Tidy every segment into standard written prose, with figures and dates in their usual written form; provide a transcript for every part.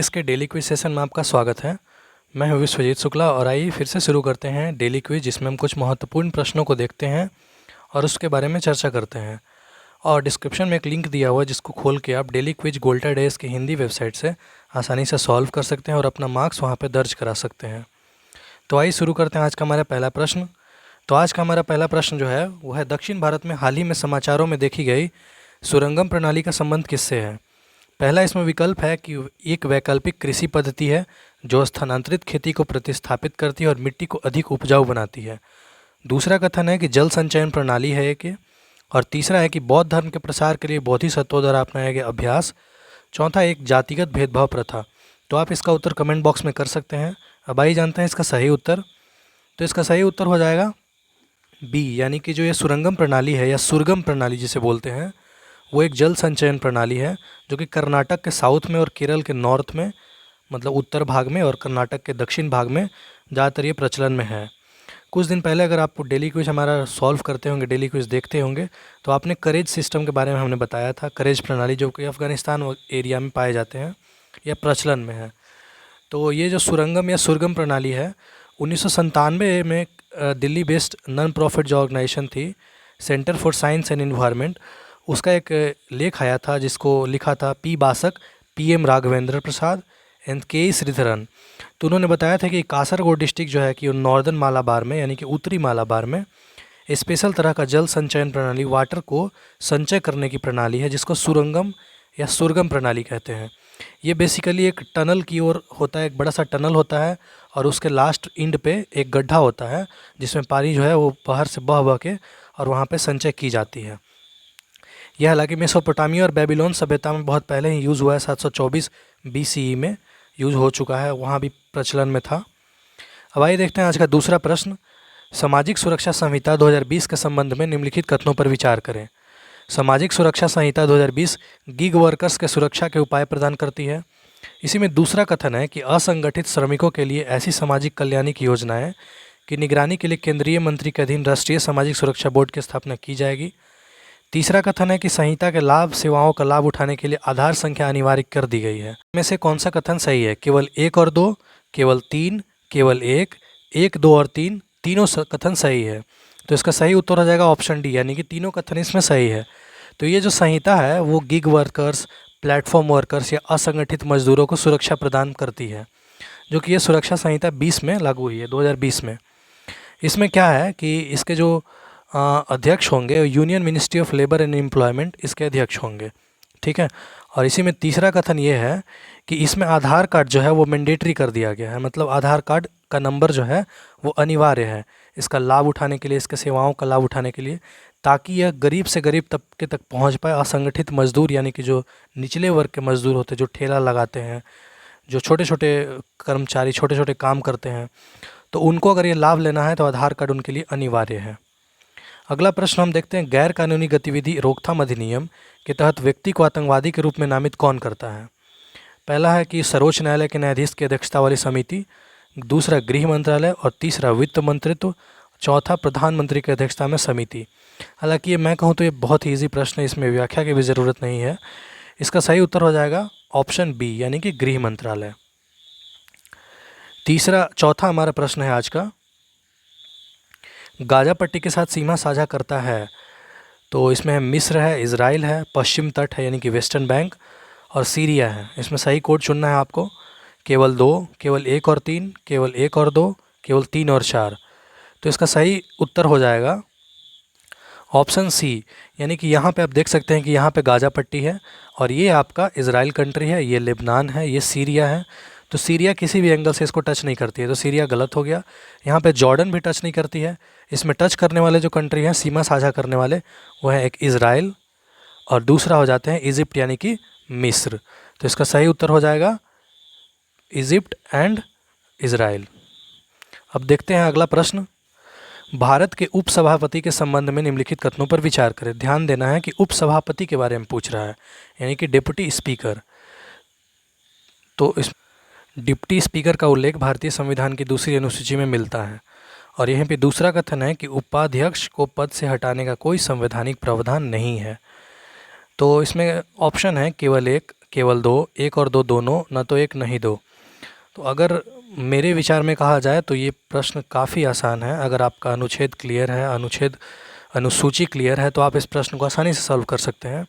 KS के daily quiz session में आपका स्वागत है। मैं हूं विश्वजीत शुक्ला और आइए फिर से शुरू करते हैं डेली क्विज, जिसमें हम कुछ महत्वपूर्ण प्रश्नों को देखते हैं और उसके बारे में चर्चा करते हैं। और डिस्क्रिप्शन में एक लिंक दिया हुआ है जिसको खोल के आप डेली क्विज गोल्टा डेज की हिंदी वेबसाइट से आसानी से सॉल्व कर सकते हैं और अपना मार्क्स वहाँ पर दर्ज करा सकते हैं। तो आइए शुरू करते हैं आज का हमारा पहला प्रश्न। तो आज का हमारा पहला प्रश्न जो है वो है, दक्षिण भारत में हाल ही में समाचारों में देखी गई सुरंगम प्रणाली का संबंध किससे है? पहला इसमें विकल्प है कि एक वैकल्पिक कृषि पद्धति है जो स्थानांतरित खेती को प्रतिस्थापित करती है और मिट्टी को अधिक उपजाऊ बनाती है। दूसरा कथन है कि जल संचयन प्रणाली है एक। और तीसरा है कि बौद्ध धर्म के प्रसार के लिए बोधिसत्वों द्वारा अपनाया गया अभ्यास। चौथा एक जातिगत भेदभाव प्रथा। तो आप इसका उत्तर कमेंट बॉक्स में कर सकते हैं। अब आइए जानते हैं इसका सही उत्तर। तो इसका सही उत्तर हो जाएगा बी, यानी कि जो ये सुरंगम प्रणाली है या सुरगम प्रणाली जिसे बोलते हैं, वो एक जल संचयन प्रणाली है जो कि कर्नाटक के साउथ में और केरल के नॉर्थ में, मतलब उत्तर भाग में, और कर्नाटक के दक्षिण भाग में ज़्यादातर ये प्रचलन में है। कुछ दिन पहले अगर आप डेली क्विज हमारा सॉल्व करते होंगे, डेली क्विज देखते होंगे, तो आपने करेज सिस्टम के बारे में हमने बताया था। करेज प्रणाली जो कि अफ़गानिस्तान एरिया में पाए जाते हैं या प्रचलन में है। तो ये जो सुरंगम या सुरगम प्रणाली है 1997 में दिल्ली बेस्ड नॉन प्रॉफिट जो ऑर्गेनाइजेशन थी, Centre for Science and Environment, उसका एक लेख आया था जिसको लिखा था P Basak, PM Raghavendra Prasad and K Sreedharan. तो उन्होंने बताया था कि कासरगोड डिस्ट्रिक्ट जो है कि नॉर्दर्न मालाबार में, यानी कि उत्तरी मालाबार में स्पेशल तरह का जल संचयन प्रणाली, वाटर को संचय करने की प्रणाली है जिसको सुरंगम या सुरगम प्रणाली कहते हैं। ये बेसिकली एक टनल की ओर होता है, एक बड़ा सा टनल होता है और उसके लास्ट एंड पे एक गड्ढा होता है जिसमें पानी जो है वो बाहर से बह बह के और वहाँ पे संचय की जाती है। यह हालांकि मेसोपोटामिया और बेबीलोन सभ्यता में बहुत पहले ही यूज़ हुआ है, 724 BCE में यूज़ हो चुका है, वहाँ भी प्रचलन में था। अब आइए देखते हैं आज का दूसरा प्रश्न। सामाजिक सुरक्षा संहिता 2020 के संबंध में निम्नलिखित कथनों पर विचार करें। सामाजिक सुरक्षा संहिता 2020 गिग वर्कर्स के सुरक्षा के उपाय प्रदान करती है। इसी में दूसरा कथन है कि असंगठित श्रमिकों के लिए ऐसी सामाजिक कल्याण की योजनाएं की निगरानी के लिए केंद्रीय मंत्री के अधीन राष्ट्रीय सामाजिक सुरक्षा बोर्ड की स्थापना की जाएगी। तीसरा कथन है कि संहिता के लाभ सेवाओं का लाभ उठाने के लिए आधार संख्या अनिवार्य कर दी गई है। इनमें से कौन सा कथन सही है? केवल 1 और 2, केवल 3, केवल 1, 1, 2 और 3, तीनों कथन सही है। तो इसका सही उत्तर हो जाएगा ऑप्शन डी, यानी कि तीनों कथन इसमें सही है। तो ये जो संहिता है वो गिग वर्कर्स, प्लेटफॉर्म वर्कर्स या असंगठित मजदूरों को सुरक्षा प्रदान करती है, जो कि ये सुरक्षा संहिता 20 में लागू हुई है, 2020 में। इसमें क्या है कि इसके जो अध्यक्ष होंगे union ministry of labour and employment, इसके अध्यक्ष होंगे, ठीक है। और इसी में तीसरा कथन ये है कि इसमें आधार कार्ड जो है वो मैंडेटरी कर दिया गया है, मतलब आधार कार्ड का नंबर जो है वो अनिवार्य है इसका लाभ उठाने के लिए, इसके सेवाओं का लाभ उठाने के लिए, ताकि यह गरीब से गरीब तबके तक पहुंच पाए। असंगठित मजदूर यानी कि जो निचले वर्ग के मजदूर होते हैं, जो ठेला लगाते हैं, जो छोटे छोटे कर्मचारी छोटे छोटे काम करते हैं, तो उनको अगर ये लाभ लेना है तो आधार कार्ड उनके लिए अनिवार्य है। अगला प्रश्न हम देखते हैं, गैर कानूनी गतिविधि रोकथाम अधिनियम के तहत व्यक्ति को आतंकवादी के रूप में नामित कौन करता है? पहला है कि सर्वोच्च न्यायालय के न्यायाधीश की अध्यक्षता वाली समिति, दूसरा गृह मंत्रालय, और तीसरा वित्त मंत्रित्व, चौथा प्रधानमंत्री की अध्यक्षता में समिति। हालांकि ये मैं कहूँ तो ये बहुत ही ईजी प्रश्न है, इसमें व्याख्या की भी ज़रूरत नहीं है। इसका सही उत्तर हो जाएगा ऑप्शन बी, यानी कि गृह मंत्रालय। चौथा हमारा प्रश्न है आज का, गाजा पट्टी के साथ सीमा साझा करता है। तो इसमें मिस्र है, इजराइल है, पश्चिम तट है यानी कि वेस्टर्न बैंक, और सीरिया है। इसमें सही कोड चुनना है आपको। केवल 2, केवल 1 और 3, केवल 1 और 2, केवल 3 और 4। तो इसका सही उत्तर हो जाएगा ऑप्शन सी, यानी कि यहाँ पे आप देख सकते हैं कि यहाँ पे गाजा पट्टी है और ये आपका इजराइल कंट्री है, ये लेबनान है, ये सीरिया है। तो सीरिया किसी भी एंगल से इसको टच नहीं करती है, तो सीरिया गलत हो गया। यहाँ पे जॉर्डन भी टच नहीं करती है। इसमें टच करने वाले जो कंट्री हैं, सीमा साझा करने वाले, वो है एक इजराइल और दूसरा हो जाते हैं इजिप्ट यानी कि मिस्र। तो इसका सही उत्तर हो जाएगा इजिप्ट एंड इजराइल। अब देखते हैं अगला प्रश्न, भारत के उपसभापति के संबंध में निम्नलिखित कथनों पर विचार करें। ध्यान देना है कि उपसभापति के बारे में पूछ रहा है, यानी कि डिप्टी स्पीकर। तो इस डिप्टी स्पीकर का उल्लेख भारतीय संविधान की दूसरी अनुसूची में मिलता है। और यहाँ पे दूसरा कथन है कि उपाध्यक्ष को पद से हटाने का कोई संवैधानिक प्रावधान नहीं है। तो इसमें ऑप्शन है केवल 1, केवल दो, एक और दो दोनों, न तो एक नहीं दो। तो अगर मेरे विचार में कहा जाए तो ये प्रश्न काफ़ी आसान है। अगर आपका अनुच्छेद क्लियर है, अनुसूची क्लियर है, तो आप इस प्रश्न को आसानी से सॉल्व कर सकते हैं।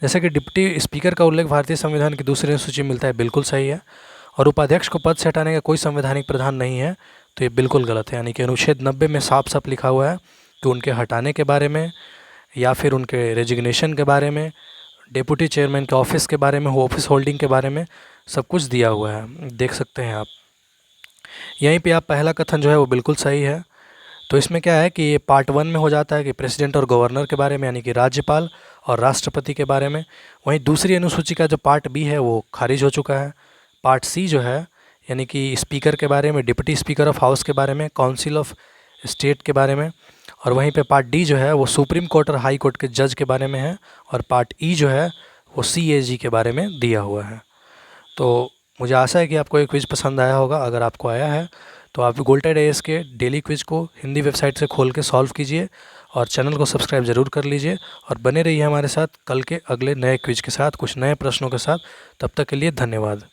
जैसे कि डिप्टी स्पीकर का उल्लेख भारतीय संविधान की दूसरी अनुसूची में मिलता है, बिल्कुल सही है। और उपाध्यक्ष को पद से हटाने का कोई संवैधानिक प्रावधान नहीं है, तो ये बिल्कुल गलत है। यानी कि अनुच्छेद 90 में साफ साफ लिखा हुआ है कि उनके हटाने के बारे में या फिर उनके रेजिग्नेशन के बारे में, डिप्टी चेयरमैन के ऑफिस के बारे में, ऑफिस होल्डिंग के बारे में सब कुछ दिया हुआ है, देख सकते हैं आप। यहीं पे आप पहला कथन जो है वो बिल्कुल सही है। तो इसमें क्या है कि ये पार्ट 1 में हो जाता है कि प्रेसिडेंट और गवर्नर के बारे में, यानी कि राज्यपाल और राष्ट्रपति के बारे में। वहीं दूसरी अनुसूची का जो पार्ट बी है वो खारिज हो चुका है। पार्ट सी जो है, यानी कि स्पीकर के बारे में, डिप्टी स्पीकर ऑफ हाउस के बारे में, काउंसिल ऑफ स्टेट के बारे में। और वहीं पे पार्ट डी जो है वो सुप्रीम कोर्ट और हाई कोर्ट के जज के बारे में है। और पार्ट ई जो है वो CAG के बारे में दिया हुआ है। तो मुझे आशा है कि आपको ये क्विज़ पसंद आया होगा। अगर आपको आया है तो आप गोल्टेड AS के डेली क्विज़ को हिंदी वेबसाइट से खोल के सॉल्व कीजिए और चैनल को सब्सक्राइब ज़रूर कर लीजिए और बने रहिए हमारे साथ कल के अगले नए क्विज़ के साथ, कुछ नए प्रश्नों के साथ। तब तक के लिए धन्यवाद।